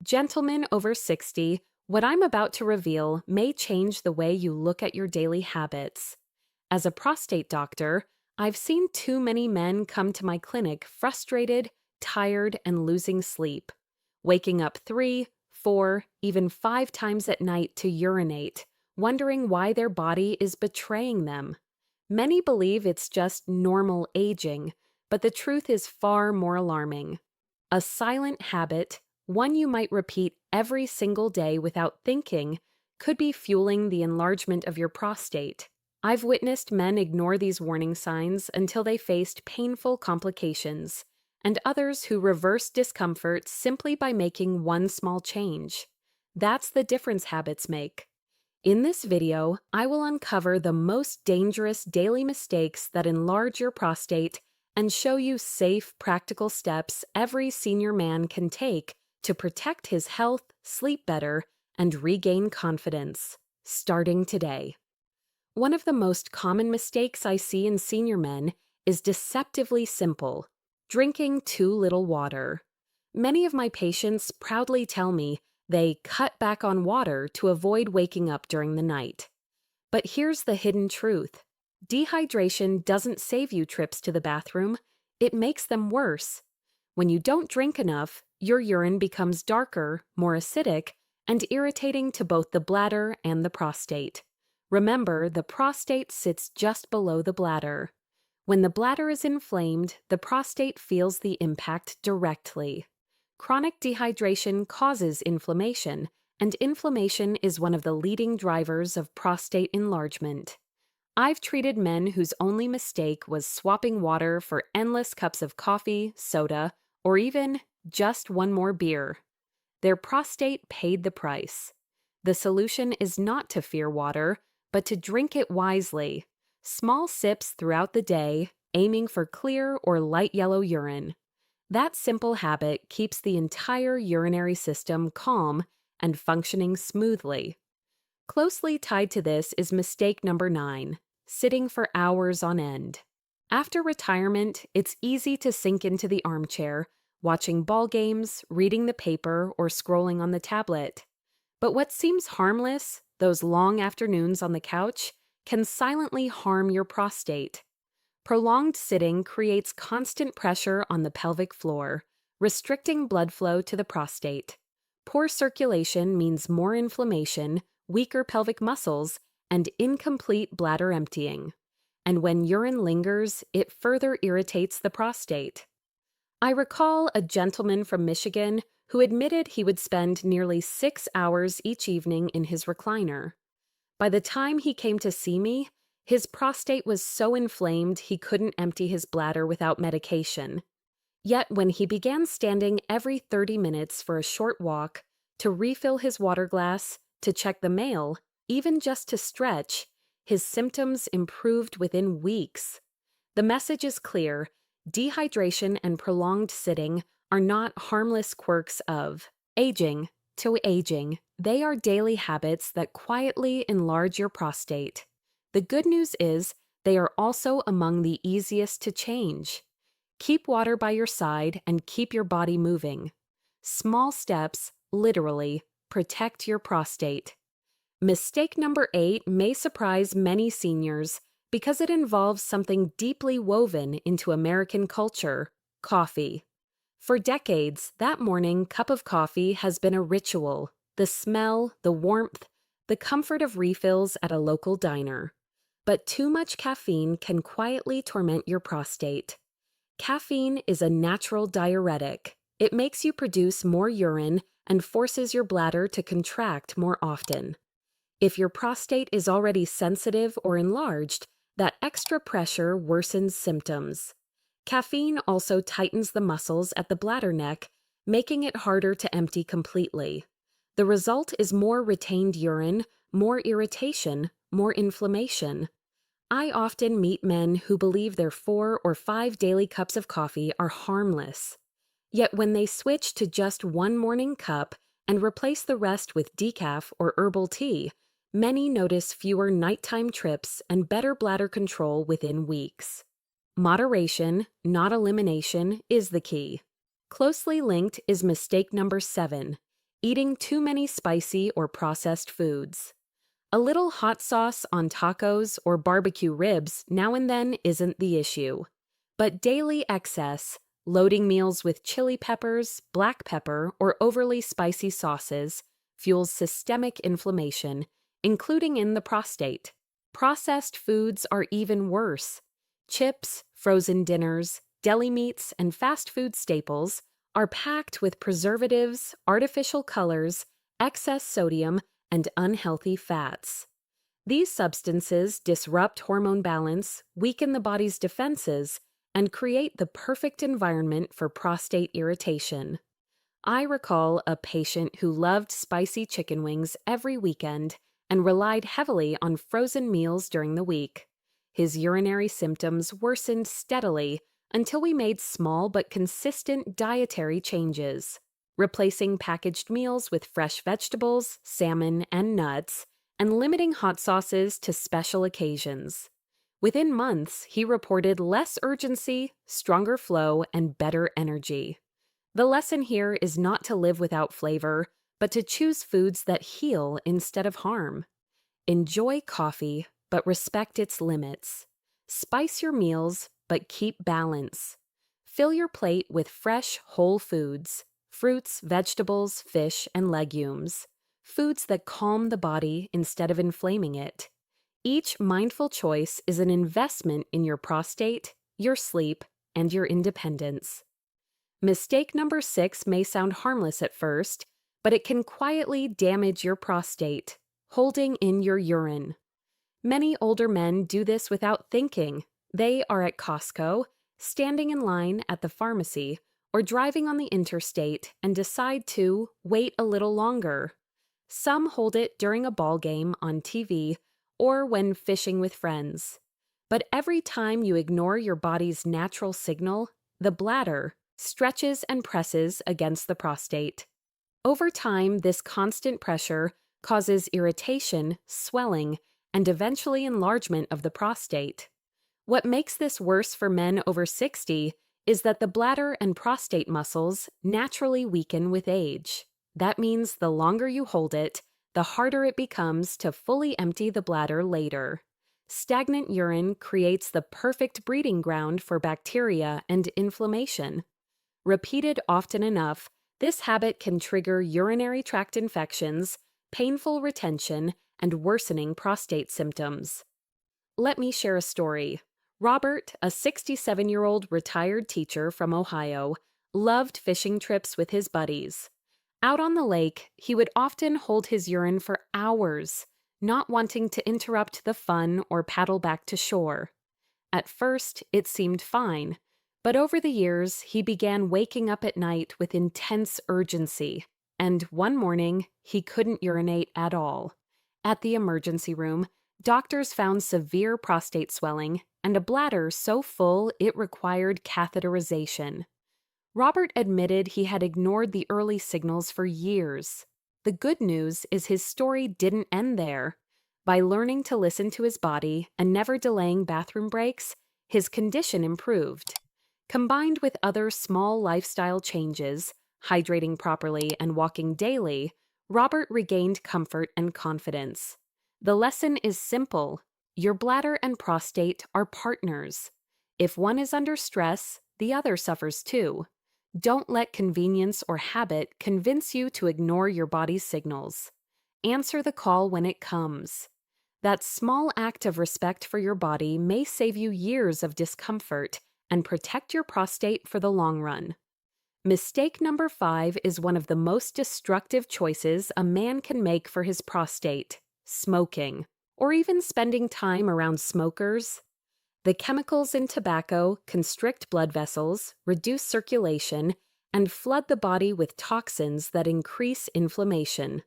Gentlemen over 60, what I'm about to reveal may change the way you look at your daily habits. As a prostate doctor, I've seen too many men come to my clinic frustrated, tired, and losing sleep, waking up 3, 4, even 5 times at night to urinate, wondering why their body is betraying them. Many believe it's just normal aging, but the truth is far more alarming. A silent habit, one you might repeat every single day without thinking, could be fueling the enlargement of your prostate. I've witnessed men ignore these warning signs until they faced painful complications, and others who reverse discomfort simply by making one small change. That's the difference habits make. In this video, I will uncover the most dangerous daily mistakes that enlarge your prostate and show you safe, practical steps every senior man can take to protect his health, sleep better, and regain confidence, starting today. One of the most common mistakes I see in senior men is deceptively simple: drinking too little water. Many of my patients proudly tell me they cut back on water to avoid waking up during the night. But here's the hidden truth. Dehydration doesn't save you trips to the bathroom, it makes them worse. When you don't drink enough, your urine becomes darker, more acidic, and irritating to both the bladder and the prostate. Remember, the prostate sits just below the bladder. When the bladder is inflamed, the prostate feels the impact directly. Chronic dehydration causes inflammation, and inflammation is one of the leading drivers of prostate enlargement. I've treated men whose only mistake was swapping water for endless cups of coffee, soda, or even just one more beer. Their prostate paid the price. The solution is not to fear water, but to drink it wisely. Small sips throughout the day, aiming for clear or light yellow urine. That simple habit keeps the entire urinary system calm and functioning smoothly. Closely tied to this is mistake number 9, sitting for hours on end. After retirement, it's easy to sink into the armchair, watching ball games, reading the paper, or scrolling on the tablet. But what seems harmless, those long afternoons on the couch, can silently harm your prostate. Prolonged sitting creates constant pressure on the pelvic floor, restricting blood flow to the prostate. Poor circulation means more inflammation, weaker pelvic muscles, and incomplete bladder emptying. And when urine lingers, it further irritates the prostate. I recall a gentleman from Michigan who admitted he would spend nearly 6 hours each evening in his recliner. By the time he came to see me, his prostate was so inflamed he couldn't empty his bladder without medication. Yet when he began standing every 30 minutes for a short walk, to refill his water glass, to check the mail, even just to stretch, his symptoms improved within weeks. The message is clear: dehydration and prolonged sitting are not harmless quirks of aging to aging. They are daily habits that quietly enlarge your prostate. The good news is they are also among the easiest to change. Keep water by your side and keep your body moving. Small steps, literally, protect your prostate. Mistake number 8 may surprise many seniors because it involves something deeply woven into American culture: coffee. For decades, that morning cup of coffee has been a ritual: the smell, the warmth, the comfort of refills at a local diner. But too much caffeine can quietly torment your prostate. Caffeine is a natural diuretic. It makes you produce more urine and forces your bladder to contract more often. If your prostate is already sensitive or enlarged, that extra pressure worsens symptoms. Caffeine also tightens the muscles at the bladder neck, making it harder to empty completely. The result is more retained urine, more irritation, more inflammation. I often meet men who believe their 4 or 5 daily cups of coffee are harmless. Yet when they switch to just one morning cup and replace the rest with decaf or herbal tea, many notice fewer nighttime trips and better bladder control within weeks. Moderation, not elimination, is the key. Closely linked is mistake number 7, eating too many spicy or processed foods. A little hot sauce on tacos or barbecue ribs now and then isn't the issue. But daily excess, loading meals with chili peppers, black pepper, or overly spicy sauces, fuels systemic inflammation, including in the prostate. Processed foods are even worse. Chips, frozen dinners, deli meats, and fast food staples are packed with preservatives, artificial colors, excess sodium, and unhealthy fats. These substances disrupt hormone balance, weaken the body's defenses, and create the perfect environment for prostate irritation. I recall a patient who loved spicy chicken wings every weekend and relied heavily on frozen meals during the week. His urinary symptoms worsened steadily until we made small but consistent dietary changes, replacing packaged meals with fresh vegetables, salmon, and nuts, and limiting hot sauces to special occasions. Within months, he reported less urgency, stronger flow, and better energy. The lesson here is not to live without flavor, but to choose foods that heal instead of harm. Enjoy coffee, but respect its limits. Spice your meals, but keep balance. Fill your plate with fresh, whole foods, fruits, vegetables, fish, and legumes. Foods that calm the body instead of inflaming it. Each mindful choice is an investment in your prostate, your sleep, and your independence. Mistake number 6 may sound harmless at first, but it can quietly damage your prostate, holding in your urine. Many older men do this without thinking. They are at Costco, standing in line at the pharmacy, or driving on the interstate and decide to wait a little longer. Some hold it during a ball game on TV or when fishing with friends. But every time you ignore your body's natural signal, the bladder stretches and presses against the prostate. Over time, this constant pressure causes irritation, swelling, and eventually enlargement of the prostate. What makes this worse for men over 60 is that the bladder and prostate muscles naturally weaken with age. That means the longer you hold it, the harder it becomes to fully empty the bladder later. Stagnant urine creates the perfect breeding ground for bacteria and inflammation. Repeated often enough, this habit can trigger urinary tract infections, painful retention, and worsening prostate symptoms. Let me share a story. Robert, a 67-year-old retired teacher from Ohio, loved fishing trips with his buddies. Out on the lake, he would often hold his urine for hours, not wanting to interrupt the fun or paddle back to shore. At first, it seemed fine, but over the years, he began waking up at night with intense urgency, and one morning, he couldn't urinate at all. At the emergency room, doctors found severe prostate swelling and a bladder so full it required catheterization. Robert admitted he had ignored the early signals for years. The good news is his story didn't end there. By learning to listen to his body and never delaying bathroom breaks, his condition improved. Combined with other small lifestyle changes, hydrating properly and walking daily, Robert regained comfort and confidence. The lesson is simple. Your bladder and prostate are partners. If one is under stress, the other suffers too. Don't let convenience or habit convince you to ignore your body's signals. Answer the call when it comes. That small act of respect for your body may save you years of discomfort and protect your prostate for the long run. Mistake number 5 is one of the most destructive choices a man can make for his prostate: smoking, or even spending time around smokers. The chemicals in tobacco constrict blood vessels, reduce circulation, and flood the body with toxins that increase inflammation.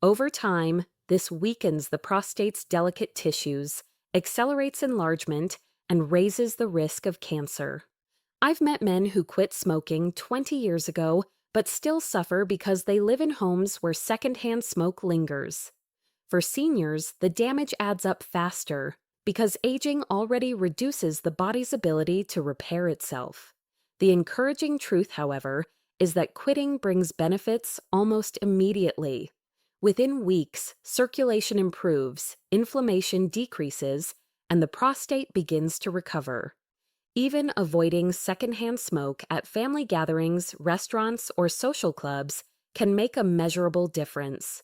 Over time, this weakens the prostate's delicate tissues, accelerates enlargement, and raises the risk of cancer. I've met men who quit smoking 20 years ago but still suffer because they live in homes where secondhand smoke lingers. For seniors, the damage adds up faster because aging already reduces the body's ability to repair itself. The encouraging truth, however, is that quitting brings benefits almost immediately. Within weeks, circulation improves, inflammation decreases, and the prostate begins to recover. Even avoiding secondhand smoke at family gatherings, restaurants, or social clubs can make a measurable difference.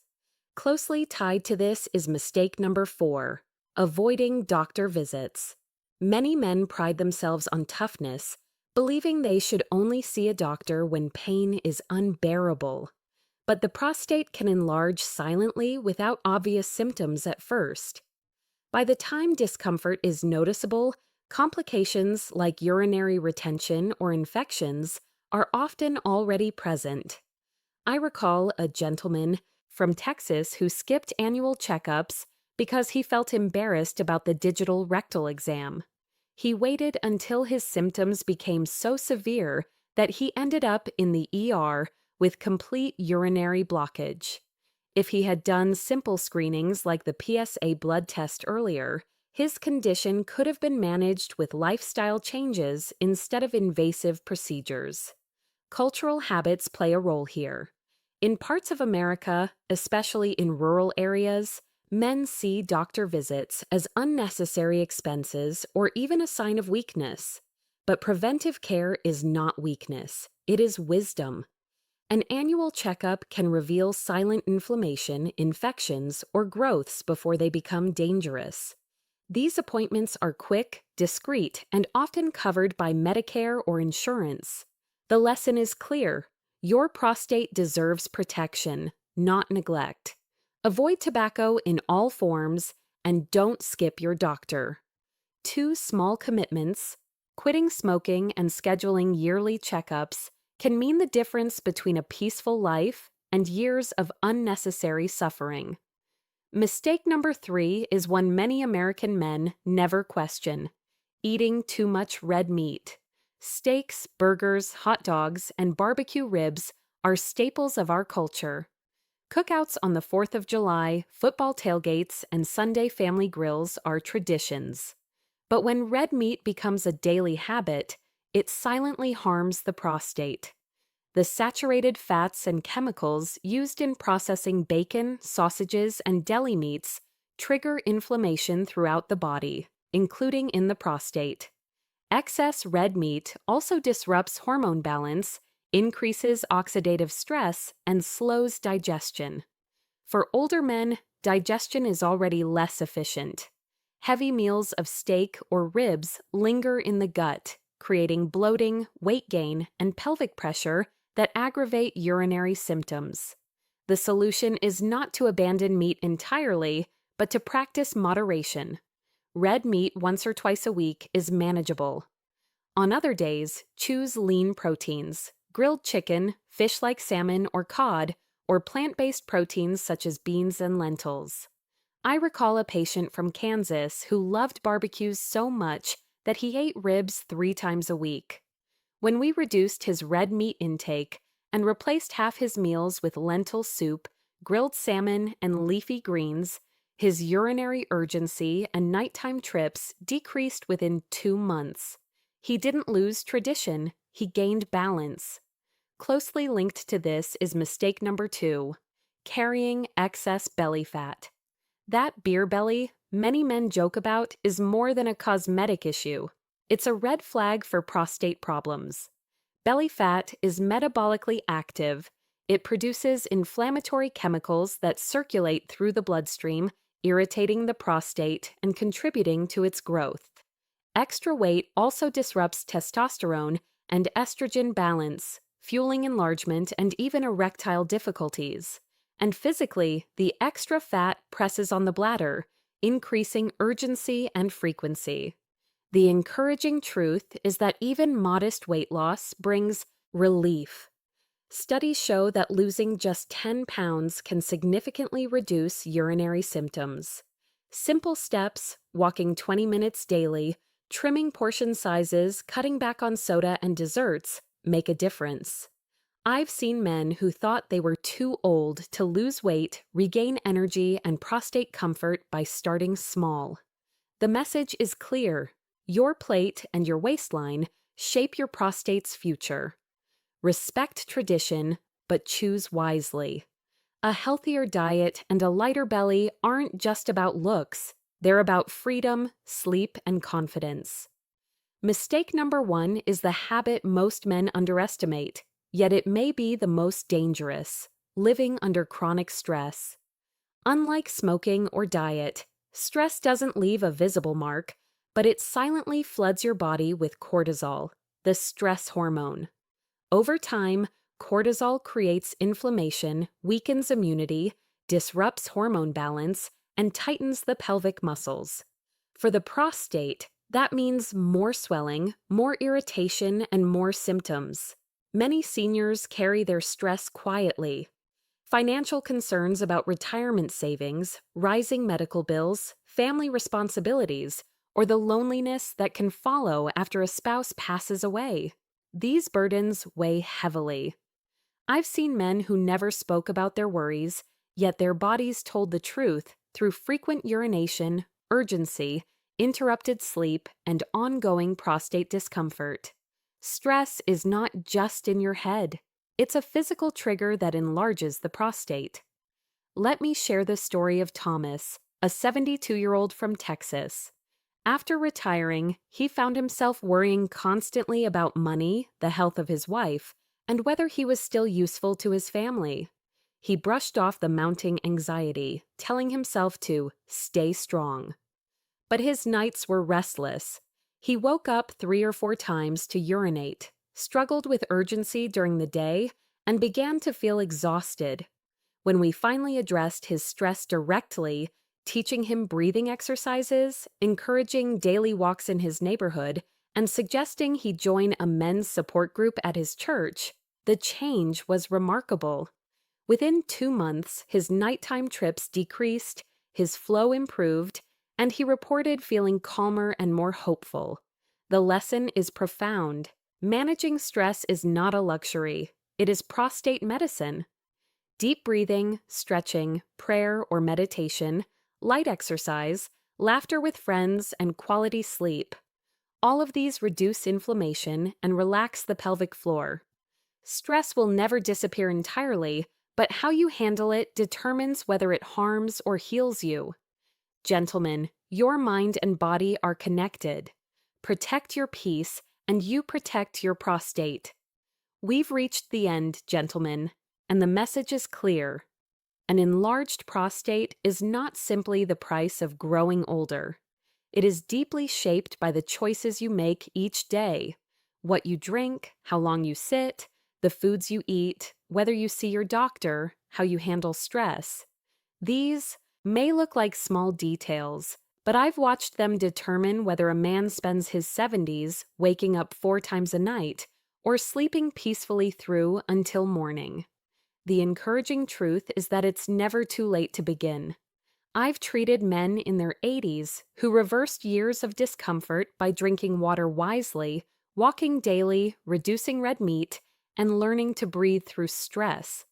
Closely tied to this is mistake number 4, avoiding doctor visits. Many men pride themselves on toughness, believing they should only see a doctor when pain is unbearable. But the prostate can enlarge silently without obvious symptoms at first. By the time discomfort is noticeable, complications like urinary retention or infections are often already present. I recall a gentleman from Texas who skipped annual checkups because he felt embarrassed about the digital rectal exam. He waited until his symptoms became so severe that he ended up in the ER with complete urinary blockage. If he had done simple screenings like the PSA blood test earlier, his condition could have been managed with lifestyle changes instead of invasive procedures. Cultural habits play a role here. In parts of America, especially in rural areas, men see doctor visits as unnecessary expenses or even a sign of weakness. But preventive care is not weakness, it is wisdom. An annual checkup can reveal silent inflammation, infections, or growths before they become dangerous. These appointments are quick, discreet, and often covered by Medicare or insurance. The lesson is clear. Your prostate deserves protection, not neglect. Avoid tobacco in all forms, and don't skip your doctor. 2 small commitments, quitting smoking and scheduling yearly checkups, can mean the difference between a peaceful life and years of unnecessary suffering. Mistake number 3 is one many American men never question: eating too much red meat. Steaks, burgers, hot dogs, and barbecue ribs are staples of our culture. Cookouts on the 4th of July, football tailgates, and Sunday family grills are traditions. But when red meat becomes a daily habit, it silently harms the prostate. The saturated fats and chemicals used in processing bacon, sausages, and deli meats trigger inflammation throughout the body, including in the prostate. Excess red meat also disrupts hormone balance, increases oxidative stress, and slows digestion. For older men, digestion is already less efficient. Heavy meals of steak or ribs linger in the gut, creating bloating, weight gain, and pelvic pressure that aggravate urinary symptoms. The solution is not to abandon meat entirely, but to practice moderation. Red meat once or twice a week is manageable. On other days, choose lean proteins: grilled chicken, fish like salmon or cod, or plant-based proteins such as beans and lentils. I recall a patient from Kansas who loved barbecues so much that he ate ribs 3 times a week. When we reduced his red meat intake and replaced half his meals with lentil soup, grilled salmon, and leafy greens, his urinary urgency and nighttime trips decreased within 2 months. He didn't lose tradition, he gained balance. Closely linked to this is mistake number 2, carrying excess belly fat. That beer belly many men joke about is more than a cosmetic issue. It's a red flag for prostate problems. Belly fat is metabolically active. It produces inflammatory chemicals that circulate through the bloodstream, irritating the prostate and contributing to its growth. Extra weight also disrupts testosterone and estrogen balance, fueling enlargement and even erectile difficulties. And physically, the extra fat presses on the bladder, increasing urgency and frequency. The encouraging truth is that even modest weight loss brings relief. Studies show that losing just 10 pounds can significantly reduce urinary symptoms. Simple steps, walking 20 minutes daily, trimming portion sizes, cutting back on soda and desserts, make a difference. I've seen men who thought they were too old to lose weight, regain energy, and prostate comfort by starting small. The message is clear: your plate and your waistline shape your prostate's future. Respect tradition, but choose wisely. A healthier diet and a lighter belly aren't just about looks. They're about freedom, sleep, and confidence. Mistake number 1 is the habit most men underestimate, yet it may be the most dangerous: living under chronic stress. Unlike smoking or diet, stress doesn't leave a visible mark, but it silently floods your body with cortisol, the stress hormone. Over time, cortisol creates inflammation, weakens immunity, disrupts hormone balance, and tightens the pelvic muscles. For the prostate, that means more swelling, more irritation, and more symptoms. Many seniors carry their stress quietly. Financial concerns about retirement savings, rising medical bills, family responsibilities, or the loneliness that can follow after a spouse passes away. These burdens weigh heavily. I've seen men who never spoke about their worries, yet their bodies told the truth through frequent urination, urgency, interrupted sleep, and ongoing prostate discomfort. Stress is not just in your head. It's a physical trigger that enlarges the prostate. Let me share the story of Thomas, a 72-year-old from Texas. After retiring, he found himself worrying constantly about money, the health of his wife, and whether he was still useful to his family. He brushed off the mounting anxiety, telling himself to stay strong. But his nights were restless. He woke up 3 or 4 times to urinate, struggled with urgency during the day, and began to feel exhausted. When we finally addressed his stress directly, teaching him breathing exercises, encouraging daily walks in his neighborhood, and suggesting he join a men's support group at his church, the change was remarkable. Within 2 months, his nighttime trips decreased, his flow improved, and he reported feeling calmer and more hopeful. The lesson is profound. Managing stress is not a luxury. It is prostate medicine. Deep breathing, stretching, prayer or meditation, light exercise, laughter with friends, and quality sleep. All of these reduce inflammation and relax the pelvic floor. Stress will never disappear entirely, but how you handle it determines whether it harms or heals you. Gentlemen, your mind and body are connected. Protect your peace, and you protect your prostate. We've reached the end, gentlemen, and the message is clear. An enlarged prostate is not simply the price of growing older. It is deeply shaped by the choices you make each day: what you drink, how long you sit, the foods you eat, whether you see your doctor, how you handle stress. These may look like small details, but I've watched them determine whether a man spends his 70s waking up 4 times a night or sleeping peacefully through until morning. The encouraging truth is that it's never too late to begin. I've treated men in their 80s who reversed years of discomfort by drinking water wisely, walking daily, reducing red meat, and learning to breathe through stress.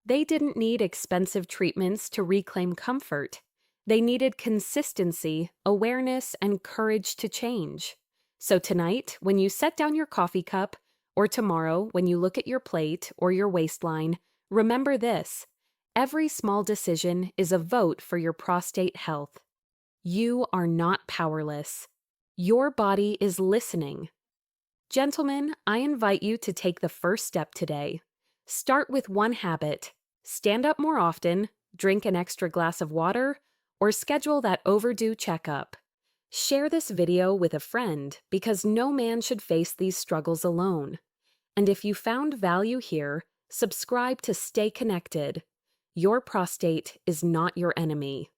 They didn't need expensive treatments to reclaim comfort. They needed consistency, awareness, and courage to change. So tonight, when you set down your coffee cup, or tomorrow when you look at your plate or your waistline, remember this: every small decision is a vote for your prostate health. You are not powerless. Your body is listening. Gentlemen, I invite you to take the first step today. Start with one habit. Stand up more often, drink an extra glass of water, or schedule that overdue checkup. Share this video with a friend because no man should face these struggles alone. And if you found value here, subscribe to stay connected. Your prostate is not your enemy.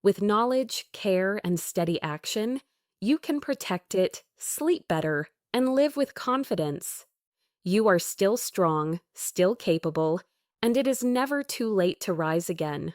With knowledge, care, and steady action, you can protect it, sleep better, and live with confidence. You are still strong, still capable, and it is never too late to rise again.